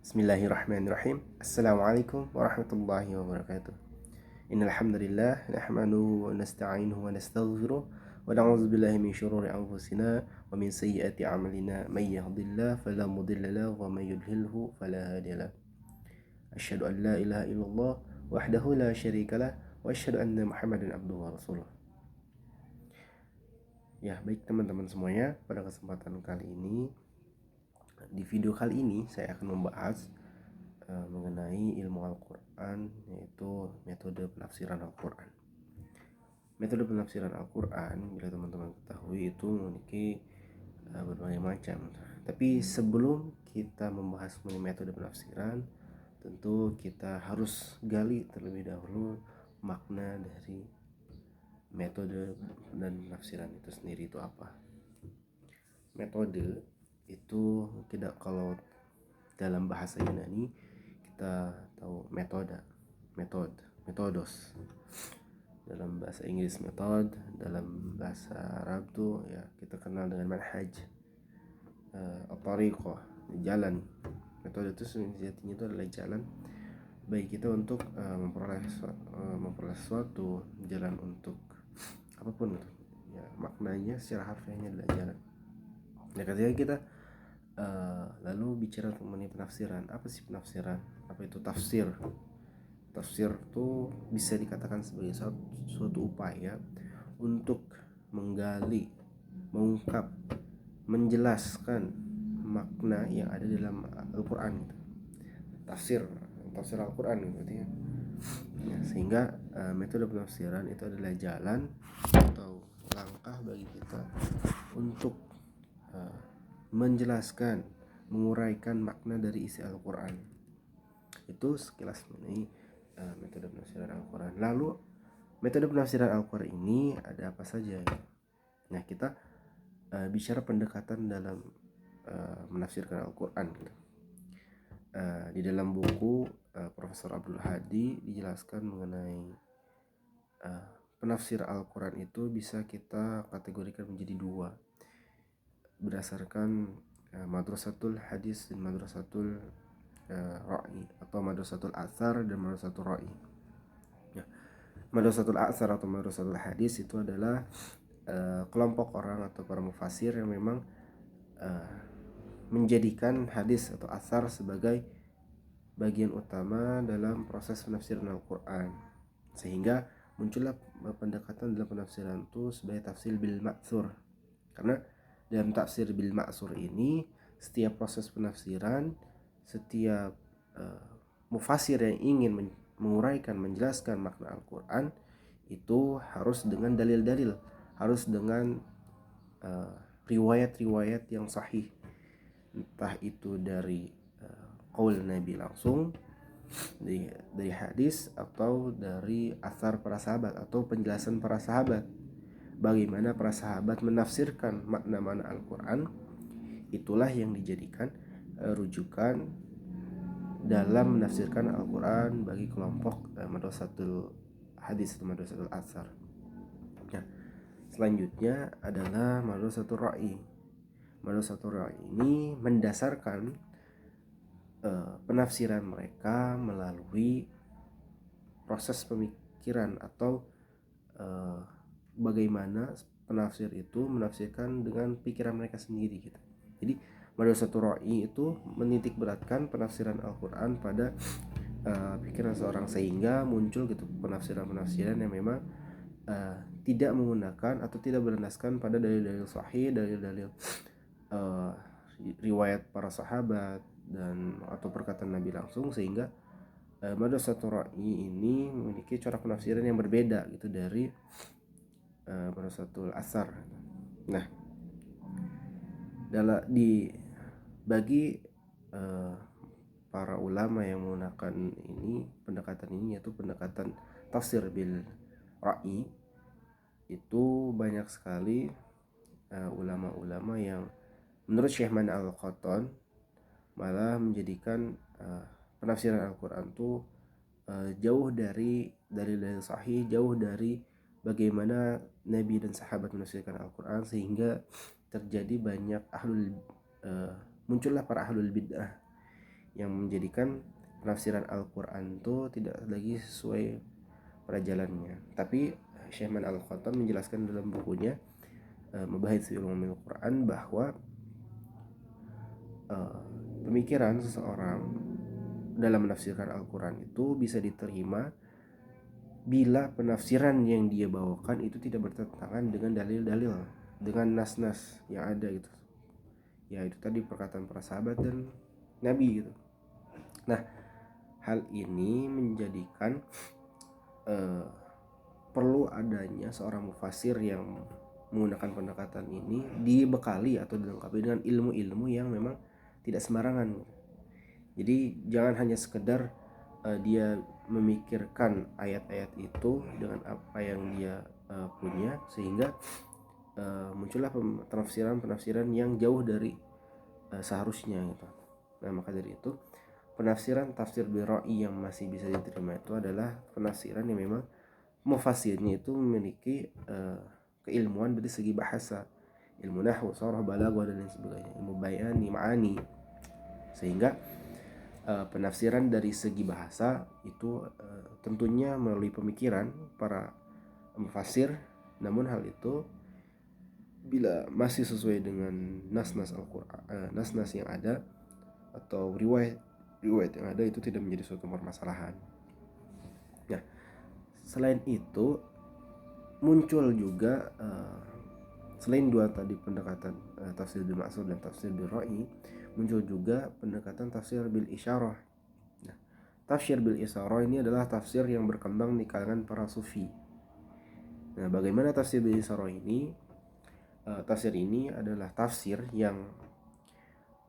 Bismillahirrahmanirrahim. Assalamualaikum warahmatullahi wabarakatuh. Innal hamdalillah nahmaduhu wa nasta'inuhu wa nastaghfiruh wa na'udzu billahi min syururi anfusina wa min sayyiati a'malina may yahdihillahu fala mudilla lahu wa may yudlilhu fala hadiyalah. Asyhadu an la ilaha illallah wahdahu la syarikalah wa asyhadu anna Muhammadan abduhu wa rasuluh. Ya, baik teman-teman semuanya, pada kesempatan kali ini di video kali ini saya akan membahas mengenai ilmu Al-Quran, yaitu metode penafsiran Al-Quran. Metode penafsiran Al-Quran, bila teman-teman ketahui, itu memiliki berbagai macam. Tapi sebelum kita membahas mengenai metode penafsiran, tentu kita harus gali terlebih dahulu makna dari metode dan penafsiran itu sendiri itu apa. Metode itu tidak, kalau dalam bahasa Yunani kita tahu metodos. Dalam bahasa Inggris method, dalam bahasa Arab tuh ya kita kenal dengan manhaj, at-tariqah, jalan. Metode itu sejatinya itu adalah jalan bagi kita untuk memperoleh sesuatu, jalan untuk apapun itu. Ya, maknanya secara harfiahnya adalah jalan. Nah, ketika kita lalu bicara mengenai penafsiran, apa sih penafsiran? Apa itu tafsir? Tafsir itu bisa dikatakan sebagai suatu upaya untuk menggali, mengungkap, menjelaskan makna yang ada dalam Al-Quran gitu. Tafsir Al-Quran gitu ya. Sehingga metode penafsiran itu adalah jalan atau langkah bagi kita untuk menjelaskan, menguraikan makna dari isi Al-Quran. Itu sekilas mengenai metode penafsiran Al-Quran. Lalu metode penafsiran Al-Quran ini ada apa saja? Nah, kita bicara pendekatan dalam menafsirkan Al-Quran gitu. Di dalam buku Profesor Abdul Hadi dijelaskan mengenai penafsir Al-Quran itu bisa kita kategorikan menjadi dua, berdasarkan madrasatul hadis dan madrasatul ra'i, atau madrasatul athar dan madrasatul ra'i. Ya, madrasatul athar atau madrasatul hadis itu adalah kelompok orang atau para mufasir yang memang menjadikan hadis atau athar sebagai bagian utama dalam proses penafsiran Al-Quran, sehingga muncullah pendekatan dalam penafsiran itu sebagai tafsir bil ma'thur. Karena dalam tafsir bil ma'thur ini, setiap proses penafsiran, setiap mufasir yang ingin menguraikan, menjelaskan makna Al-Quran itu harus dengan dalil-dalil, harus dengan riwayat-riwayat yang sahih, entah itu dari qaul Nabi langsung, dari hadis, atau dari athar para sahabat atau penjelasan para sahabat, bagaimana para sahabat menafsirkan makna-makna Al-Quran. Itulah yang dijadikan rujukan dalam menafsirkan Al-Quran bagi kelompok madrasatul hadis atau madrasatul athar. Nah, selanjutnya adalah madrasatul ra'i. Madrasatul ra'i ini mendasarkan penafsiran mereka melalui proses pemikiran atau bagaimana penafsir itu menafsirkan dengan pikiran mereka sendiri gitu. Jadi madrasatul ra'i itu menitik beratkan penafsiran Al-Quran pada pikiran seorang, sehingga muncul gitu penafsiran-penafsiran yang memang tidak menggunakan atau tidak berlandaskan pada dalil-dalil sahih, dalil-dalil riwayat para sahabat dan atau perkataan Nabi langsung, sehingga madrasatul ra'i ini memiliki corak penafsiran yang berbeda gitu dari madrasatul athar. Nah, bagi para ulama yang menggunakan pendekatan ini, yaitu pendekatan tafsir bil ra'i, itu banyak sekali ulama-ulama yang menurut Syekh Man Al-Qattan malah menjadikan penafsiran Al-Quran itu jauh dari dalil sahih, jauh dari bagaimana Nabi dan sahabat menafsirkan Al-Quran, sehingga terjadi banyak muncullah para ahlul bid'ah yang menjadikan penafsiran Al-Quran itu tidak lagi sesuai pada jalannya. Tapi Syekh Man Al-Khattab menjelaskan dalam bukunya Mabahits fi Ulumil Quran bahwa pemikiran seseorang dalam menafsirkan Al-Quran itu bisa diterima bila penafsiran yang dia bawakan itu tidak bertentangan dengan dalil-dalil, dengan nas-nas yang ada gitu. Ya itu tadi perkataan para sahabat dan Nabi gitu. Nah, hal ini menjadikan perlu adanya seorang mufasir yang menggunakan pendekatan ini dibekali atau dilengkapi dengan ilmu-ilmu yang memang tidak sembarangan. Jadi jangan hanya sekedar dia memikirkan ayat-ayat itu dengan apa yang dia punya, sehingga muncullah penafsiran-penafsiran yang jauh dari seharusnya gitu. Nah, maka dari itu penafsiran tafsir bi-ra'i yang masih bisa diterima itu adalah penafsiran yang memang mufasirnya itu memiliki keilmuan dari segi bahasa, ilmu nahwu, sharh, balaghah dan lain sebagainya, ilmu bayani, ma'ani, sehingga penafsiran dari segi bahasa itu tentunya melalui pemikiran para mufasir. Namun hal itu bila masih sesuai dengan nas-nas Al-Quran, nas-nas yang ada atau riwayat yang ada, itu tidak menjadi suatu permasalahan. Nah, selain itu muncul juga selain dua tadi pendekatan tafsir bil ma'sur dan tafsir bil ra'i, muncul juga pendekatan tafsir bil isyarah. Nah, tafsir bil isyarah ini adalah tafsir yang berkembang di kalangan para sufi. Nah, bagaimana tafsir bil isyarah ini? Tafsir ini adalah tafsir yang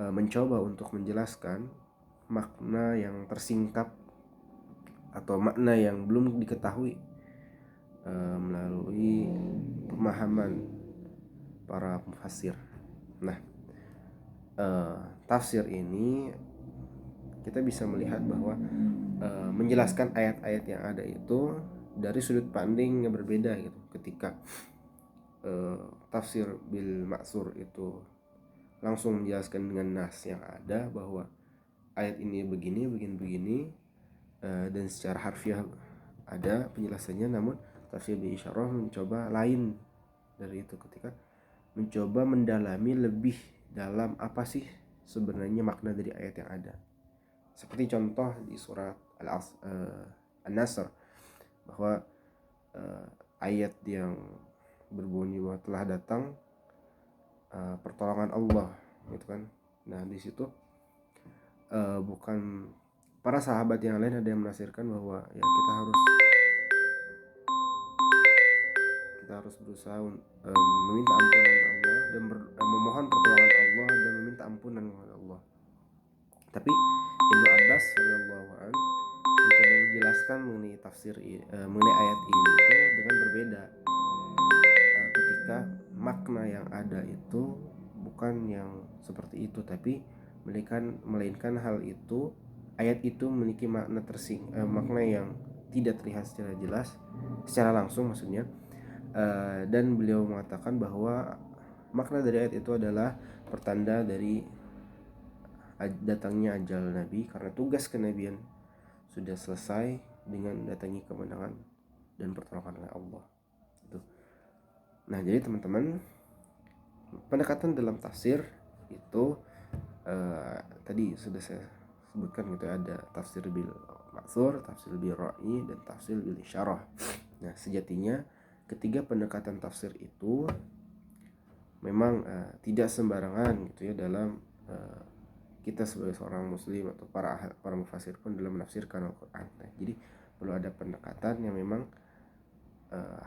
mencoba untuk menjelaskan makna yang tersingkap atau makna yang belum diketahui melalui pemahaman para mufassir. Nah, tafsir ini kita bisa melihat bahwa menjelaskan ayat-ayat yang ada itu dari sudut pandang yang berbeda gitu. Ketika tafsir bil ma'sur itu langsung menjelaskan dengan nas yang ada bahwa ayat ini begini dan secara harfiah ada penjelasannya. Namun tafsir bil isyarah mencoba lain dari itu, ketika mencoba mendalami lebih dalam apa sih sebenarnya makna dari ayat yang ada. Seperti contoh di surat An-Nasr bahwa ayat yang berbunyi bahwa telah datang pertolongan Allah gitu kan. Nah, di situ bukan para sahabat yang lain ada yang menafsirkan bahwa ya kita harus berusaha meminta ampunan Allah dan memohon pertolongan Allah dan meminta ampunan kepada Allah. Tapi Ibnu Abbas radhiyallahu anhu mencoba menjelaskan mengenai mengenai ayat ini itu dengan berbeda, ketika makna yang ada itu bukan yang seperti itu, tapi melainkan hal itu, ayat itu memiliki makna yang tidak terlihat secara jelas, secara langsung maksudnya. Dan beliau mengatakan bahwa makna dari ayat itu adalah pertanda dari datangnya ajal Nabi, karena tugas kenabian sudah selesai dengan datangi kemenangan dan pertolongan oleh Allah. Itu. Nah, jadi teman-teman, pendekatan dalam tafsir itu tadi sudah saya sebutkan gitu, ada tafsir bil ma'sur, tafsir bil ra'i, dan tafsir bil isyarah. Nah, sejatinya ketiga pendekatan tafsir itu memang tidak sembarangan gitu ya dalam kita sebagai seorang muslim atau para mufasir pun dalam menafsirkan Al-Quran. Nah, jadi perlu ada pendekatan yang memang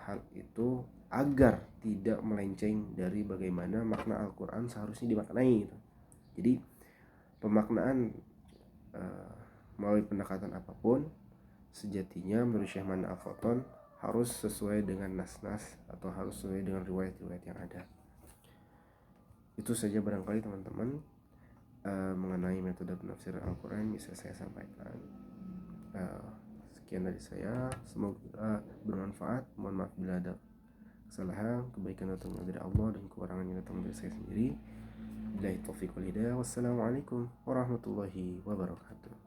hal itu agar tidak melenceng dari bagaimana makna Al-Quran seharusnya dimaknai gitu. Jadi pemaknaan melalui pendekatan apapun sejatinya menurut Syekh Man Al-Khattab harus sesuai dengan nas-nas atau harus sesuai dengan riwayat-riwayat yang ada. Itu saja barangkali teman-teman mengenai metode penafsiran Al-Quran bisa saya sampaikan. Sekian dari saya, semoga bermanfaat. Mohon maaf bila ada kesalahan, kebaikan datang dari Allah dan kekurangan yang datang dari saya sendiri. Billahi taufiq wal hidayah. Wassalamualaikum warahmatullahi wabarakatuh.